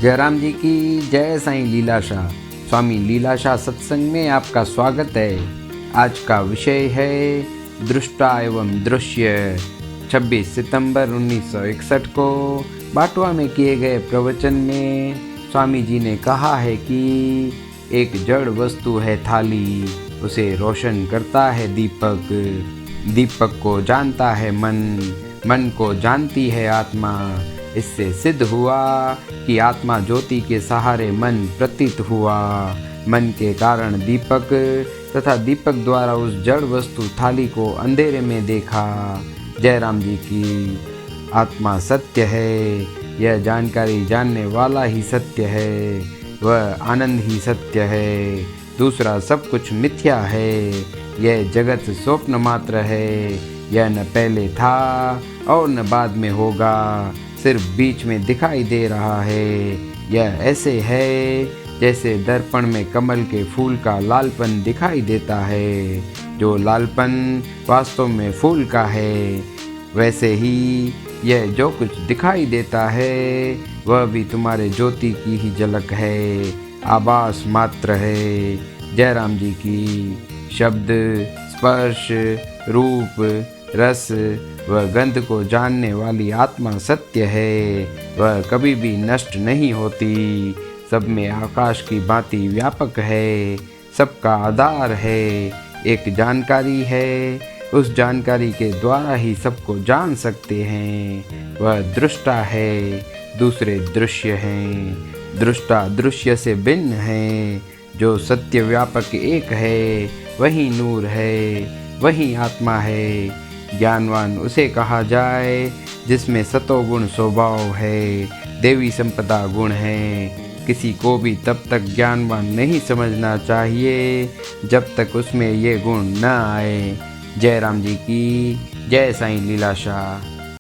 जयराम जी की जय। साईं लीलाशाह स्वामी लीलाशाह सत्संग में आपका स्वागत है। आज का विषय है दृष्टा एवं दृश्य। 26 सितंबर 1961 को बाटवा में किए गए प्रवचन में स्वामी जी ने कहा है कि एक जड़ वस्तु है थाली, उसे रोशन करता है दीपक, दीपक को जानता है मन, मन को जानती है आत्मा। इससे सिद्ध हुआ कि आत्मा ज्योति के सहारे मन प्रतीत हुआ, मन के कारण दीपक तथा दीपक द्वारा उस जड़ वस्तु थाली को अंधेरे में देखा। जयराम जी की आत्मा सत्य है, यह जानकारी जानने वाला ही सत्य है, वह आनंद ही सत्य है, दूसरा सब कुछ मिथ्या है। यह जगत स्वप्न मात्र है, यह न पहले था और न बाद में होगा, सिर्फ बीच में दिखाई दे रहा है। यह ऐसे है जैसे दर्पण में कमल के फूल का लालपन दिखाई देता है, जो लालपन वास्तव में फूल का है। वैसे ही यह जो कुछ दिखाई देता है वह भी तुम्हारे ज्योति की ही झलक है, आभास मात्र है। जयराम जी की शब्द, स्पर्श, रूप, रस व गंध को जानने वाली आत्मा सत्य है, वह कभी भी नष्ट नहीं होती, सब में आकाश की भांति व्यापक है, सबका आधार है, एक जानकारी है, उस जानकारी के द्वारा ही सबको जान सकते हैं। वह दृष्टा है, दूसरे दृश्य हैं। दृष्टा दृश्य से भिन्न है, जो सत्य व्यापक एक है, वही नूर है, वही आत्मा है। ज्ञानवान उसे कहा जाए जिसमें सतोगुण स्वभाव है, देवी संपदा गुण है। किसी को भी तब तक ज्ञानवान नहीं समझना चाहिए जब तक उसमें ये गुण न आए। जयराम जी की जय। साईं लीलाशाह।